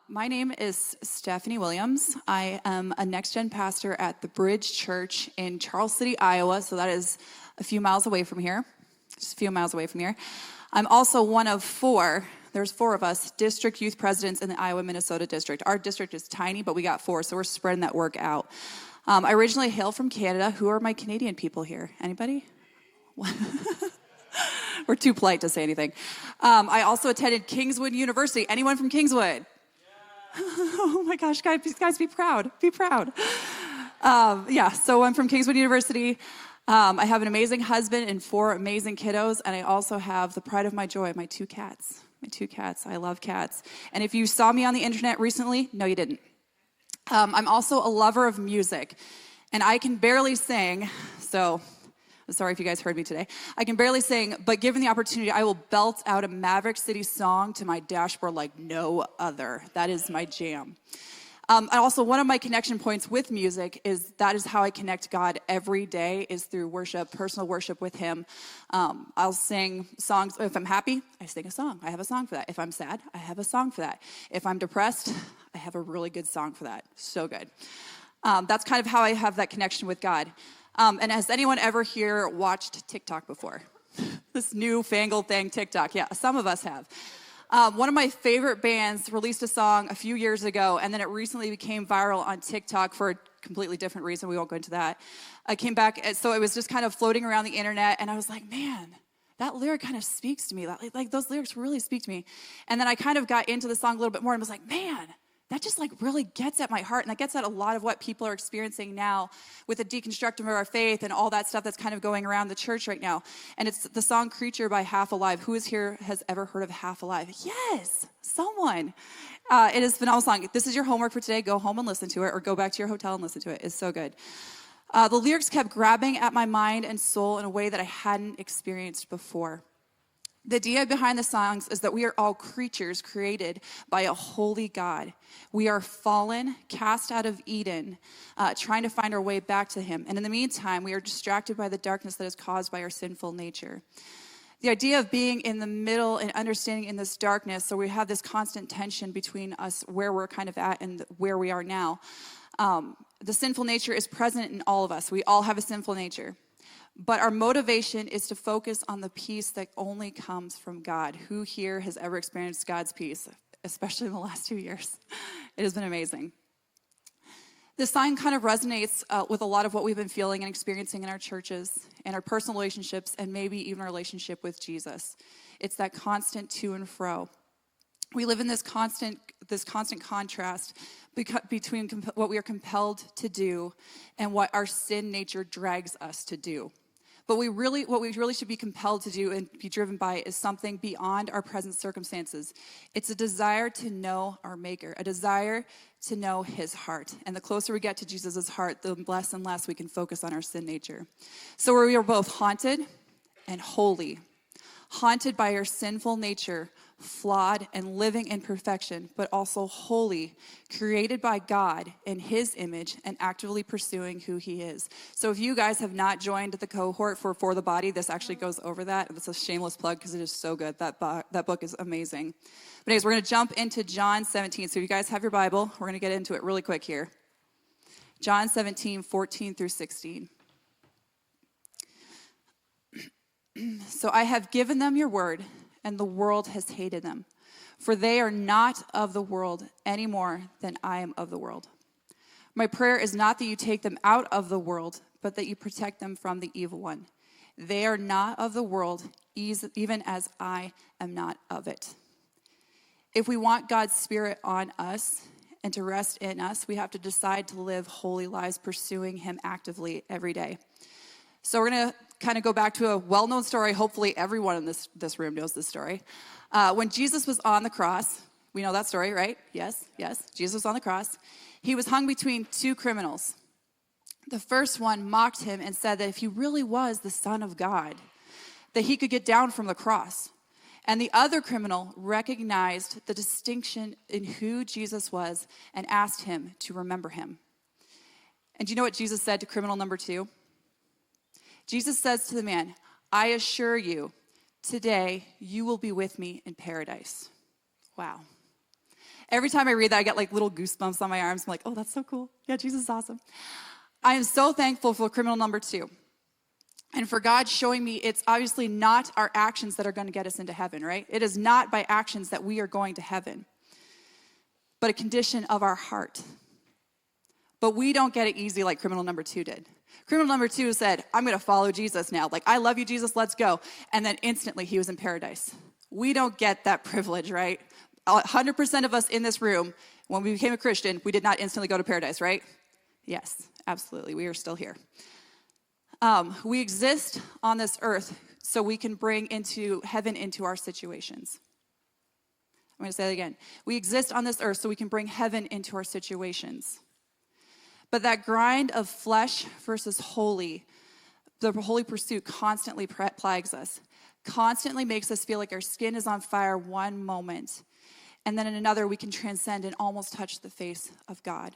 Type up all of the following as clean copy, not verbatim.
My name is Stephanie Williams. I am a Next Gen pastor at the Bridge Church in Charles City, Iowa, so that is a few miles away from here, just a few miles away from here. I'm also one of four, there's four of us, district youth presidents in the Iowa-Minnesota district. Our district is tiny, but we got four, so we're spreading that work out. I originally hail from Canada. Who are my Canadian people here? Anybody? We're too polite to say anything. I also attended Kingswood University. Anyone from Kingswood? Oh my gosh, guys, be proud. Be proud. So I'm from Kingswood University. I have an amazing husband and four amazing kiddos, and I also have the pride of my joy, my two cats. I love cats. And if you saw me on the internet recently, no, you didn't. I'm also a lover of music, and I can barely sing, so sorry if you guys heard me today. I can barely sing, but given the opportunity, I will belt out a Maverick City song to my dashboard like no other. That is my jam. And also, one of my connection points with music is that is how I connect God every day, is through worship, personal worship with Him. I'll sing songs. If I'm happy, I sing a song. I have a song for that. If I'm sad, I have a song for that. If I'm depressed, I have a really good song for that. So good. That's kind of how I have that connection with God. And has anyone ever here watched TikTok before? This newfangled thing, TikTok. Yeah, some of us have. One of my favorite bands released a song a few years ago, and then it recently became viral on TikTok for a completely different reason. We won't go into that. I came back, so it was just kind of floating around the internet, and I was like, man, that lyric kind of speaks to me. Like those lyrics really speak to me. And then I kind of got into the song a little bit more and was like, man, that just like really gets at my heart, and that gets at a lot of what people are experiencing now with the deconstruction of our faith and all that stuff that's kind of going around the church right now. And it's the song Creature by Half Alive. Who is here has ever heard of Half Alive? Yes, someone. It is a phenomenal song. This is your homework for today. Go home and listen to it, or go back to your hotel and listen to it. It's so good. The lyrics kept grabbing at my mind and soul in a way that I hadn't experienced before. The idea behind the songs is that we are all creatures created by a holy God. We are fallen, cast out of Eden, trying to find our way back to Him. And in the meantime, we are distracted by the darkness that is caused by our sinful nature. The idea of being in the middle and understanding in this darkness, so we have this constant tension between us, where we're kind of at and where we are now. The sinful nature is present in all of us. We all have a sinful nature. But our motivation is to focus on the peace that only comes from God. Who here has ever experienced God's peace, especially in the last 2 years? It has been amazing. This song kind of resonates with a lot of what we've been feeling and experiencing in our churches and our personal relationships, and maybe even our relationship with Jesus. It's that constant to and fro. We live in this constant contrast between what we are compelled to do and what our sin nature drags us to do. But what we really should be compelled to do and be driven by is something beyond our present circumstances. It's a desire to know our Maker, a desire to know His heart. And the closer we get to Jesus' heart, the less and less we can focus on our sin nature. So we are both haunted and holy, haunted by our sinful nature, flawed and living in perfection, but also holy, created by God in His image and actively pursuing who He is. So if you guys have not joined the cohort for the Body, this actually goes over that. It's a shameless plug because it is so good. That book is amazing. But anyways, we're going to jump into John 17. So if you guys have your Bible, we're going to get into it really quick here. John 17, 14 through 16. So I have given them your word, and the world has hated them. For they are not of the world any more than I am of the world. My prayer is not that you take them out of the world, but that you protect them from the evil one. They are not of the world, even as I am not of it. If we want God's Spirit on us and to rest in us, we have to decide to live holy lives, pursuing Him actively every day. So we're going to kind of go back to a well-known story. Hopefully everyone in this room knows this story. When Jesus was on the cross, we know that story, right? Yes. Jesus was on the cross. He was hung between two criminals. The first one mocked Him and said that if He really was the Son of God, that He could get down from the cross. And the other criminal recognized the distinction in who Jesus was and asked Him to remember Him. And do you know what Jesus said to criminal number two? Jesus says to the man, I assure you, today you will be with me in paradise. Wow. Every time I read that, I get like little goosebumps on my arms. I'm like, oh, that's so cool. Yeah, Jesus is awesome. I am so thankful for criminal number 2. And for God showing me it's obviously not our actions that are going to get us into heaven, right? It is not by actions that we are going to heaven, but a condition of our heart. But we don't get it easy like criminal number 2 did. Criminal number 2 said, I'm going to follow Jesus now. Like, I love you, Jesus, let's go. And then instantly he was in paradise. We don't get that privilege, right? 100% of us in this room, when we became a Christian, we did not instantly go to paradise, right? Yes, absolutely. We are still here. We exist on this earth so we can bring into heaven into our situations. I'm going to say that again. We exist on this earth so we can bring heaven into our situations. But that grind of flesh versus holy, the holy pursuit constantly plagues us, constantly makes us feel like our skin is on fire one moment, and then in another we can transcend and almost touch the face of God.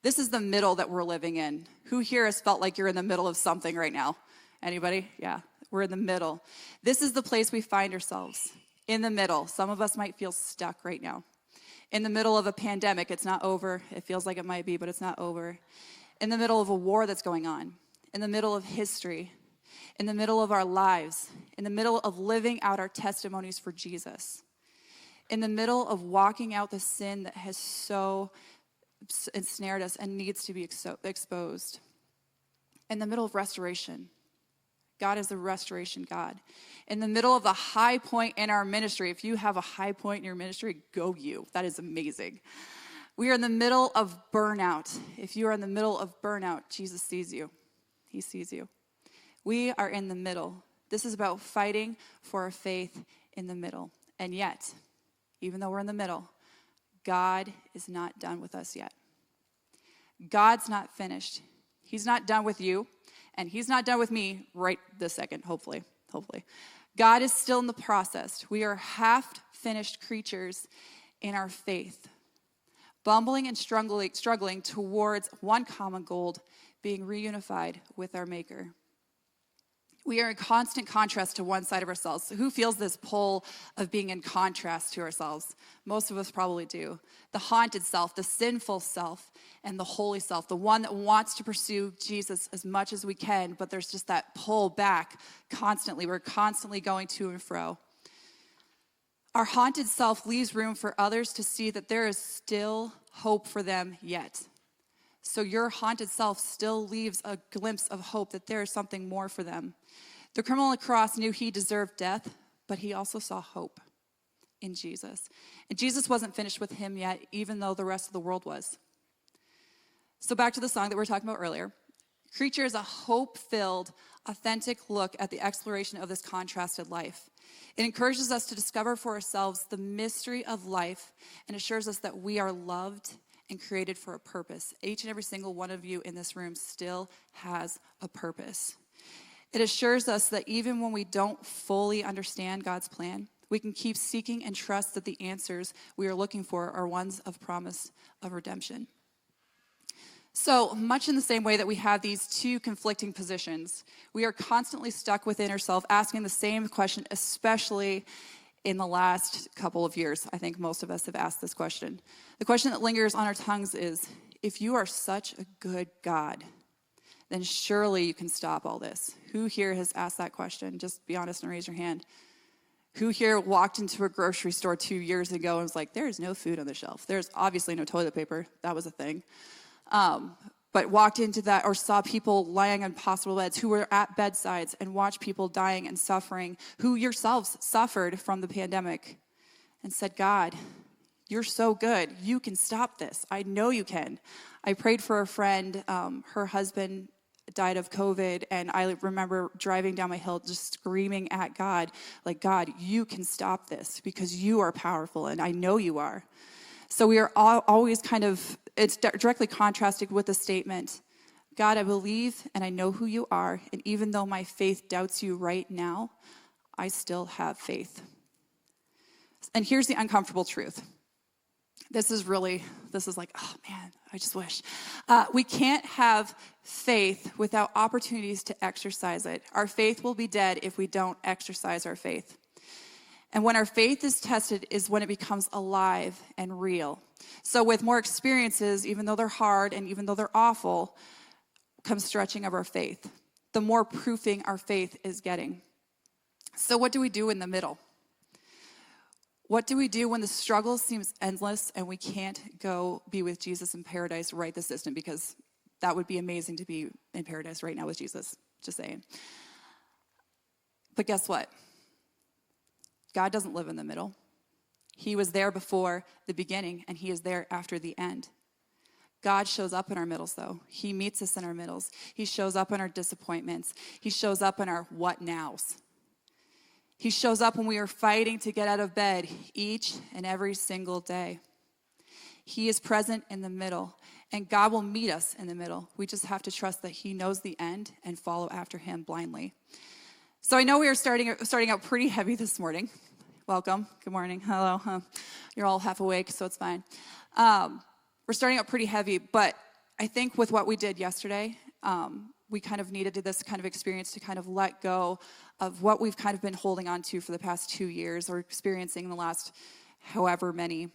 This is the middle that we're living in. Who here has felt like you're in the middle of something right now? Anybody? Yeah, we're in the middle. This is the place we find ourselves, in the middle. Some of us might feel stuck right now. In the middle of a pandemic, it's not over. It feels like it might be, but it's not over. In the middle of a war that's going on. In the middle of history. In the middle of our lives. In the middle of living out our testimonies for Jesus. In the middle of walking out the sin that has so ensnared us and needs to be exposed. In the middle of restoration. God is a restoration God. In the middle of the high point in our ministry, if you have a high point in your ministry, go you. That is amazing. We are in the middle of burnout. If you are in the middle of burnout, Jesus sees you. He sees you. We are in the middle. This is about fighting for our faith in the middle. And yet, even though we're in the middle, God is not done with us yet. God's not finished. He's not done with you. And he's not done with me right this second, hopefully. God is still in the process. We are half-finished creatures in our faith, bumbling and struggling towards one common goal, being reunified with our Maker. We are in constant contrast to one side of ourselves. So who feels this pull of being in contrast to ourselves? Most of us probably do. The haunted self, the sinful self, and the holy self, the one that wants to pursue Jesus as much as we can, but there's just that pull back constantly. We're constantly going to and fro. Our haunted self leaves room for others to see that there is still hope for them yet. So your haunted self still leaves a glimpse of hope that there is something more for them. The criminal on the cross knew he deserved death, but he also saw hope in Jesus. And Jesus wasn't finished with him yet, even though the rest of the world was. So back to the song that we were talking about earlier. Creature is a hope-filled, authentic look at the exploration of this contrasted life. It encourages us to discover for ourselves the mystery of life and assures us that we are loved and created for a purpose. Each and every single one of you in this room still has a purpose. It assures us that even when we don't fully understand God's plan, we can keep seeking and trust that the answers we are looking for are ones of promise of redemption. So much in the same way that we have these two conflicting positions, we are constantly stuck within ourselves asking the same question, especially in the last couple of years. I think most of us have asked this question. The question that lingers on our tongues is, if you are such a good God, then surely you can stop all this. Who here has asked that question? Just be honest and raise your hand. Who here walked into a grocery store 2 years ago and was like, there is no food on the shelf. There's obviously no toilet paper. That was a thing. But walked into that or saw people lying on hospital beds who were at bedsides and watched people dying and suffering, who yourselves suffered from the pandemic, and said, God, you're so good. You can stop this. I know you can. I prayed for a friend. Her husband died of COVID, and I remember driving down my hill just screaming at God, like, God, you can stop this because you are powerful, and I know you are. So we are always it's directly contrasted with the statement, God, I believe and I know who you are, and even though my faith doubts you right now, I still have faith. And here's the uncomfortable truth. This is like, oh man, I just wish. We can't have faith without opportunities to exercise it. Our faith will be dead if we don't exercise our faith. And when our faith is tested is when it becomes alive and real. So with more experiences, even though they're hard and even though they're awful, comes stretching of our faith. The more proofing our faith is getting. So what do we do in the middle? What do we do when the struggle seems endless and we can't go be with Jesus in paradise right this instant? Because that would be amazing to be in paradise right now with Jesus. Just saying. But guess what? God doesn't live in the middle. He was there before the beginning, and he is there after the end. God shows up in our middles, though. He meets us in our middles. He shows up in our disappointments. He shows up in our what nows. He shows up when we are fighting to get out of bed each and every single day. He is present in the middle, and God will meet us in the middle. We just have to trust that he knows the end and follow after him blindly. So I know we are starting out pretty heavy this morning. Welcome. Good morning. Hello. You're all half awake, so it's fine. We're starting out pretty heavy, but I think with what we did yesterday, we kind of needed this kind of experience to kind of let go of what we've kind of been holding on to for the past 2 years or experiencing in the last however many.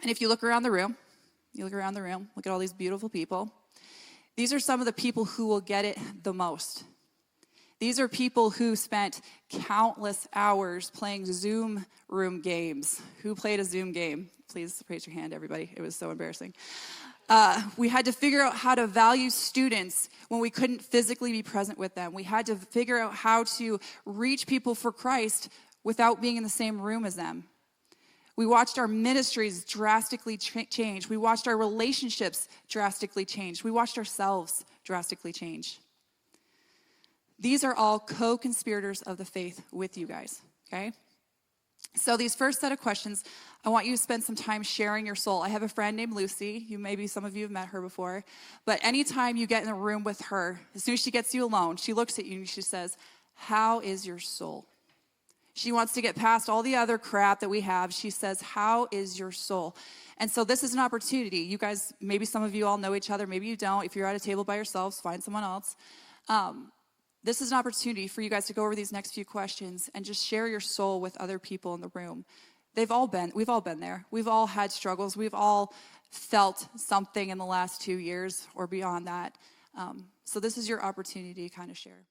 And if you look around the room, look at all these beautiful people. These are some of the people who will get it the most. These are people who spent countless hours playing Zoom room games. Who played a Zoom game? Please raise your hand, everybody. It was so embarrassing. We had to figure out how to value students when we couldn't physically be present with them. We had to figure out how to reach people for Christ without being in the same room as them. We watched our ministries drastically change. We watched our relationships drastically change. We watched ourselves drastically change. These are all co-conspirators of the faith with you guys, okay? So these first set of questions, I want you to spend some time sharing your soul. I have a friend named Lucy. Some of you have met her before. But anytime you get in a room with her, as soon as she gets you alone, she looks at you and she says, "How is your soul?" She wants to get past all the other crap that we have. She says, "How is your soul?" And so this is an opportunity. You guys, maybe some of you all know each other. Maybe you don't. If you're at a table by yourselves, find someone else. This is an opportunity for you guys to go over these next few questions and just share your soul with other people in the room. We've all been there. We've all had struggles. We've all felt something in the last 2 years or beyond that. So this is your opportunity to kind of share.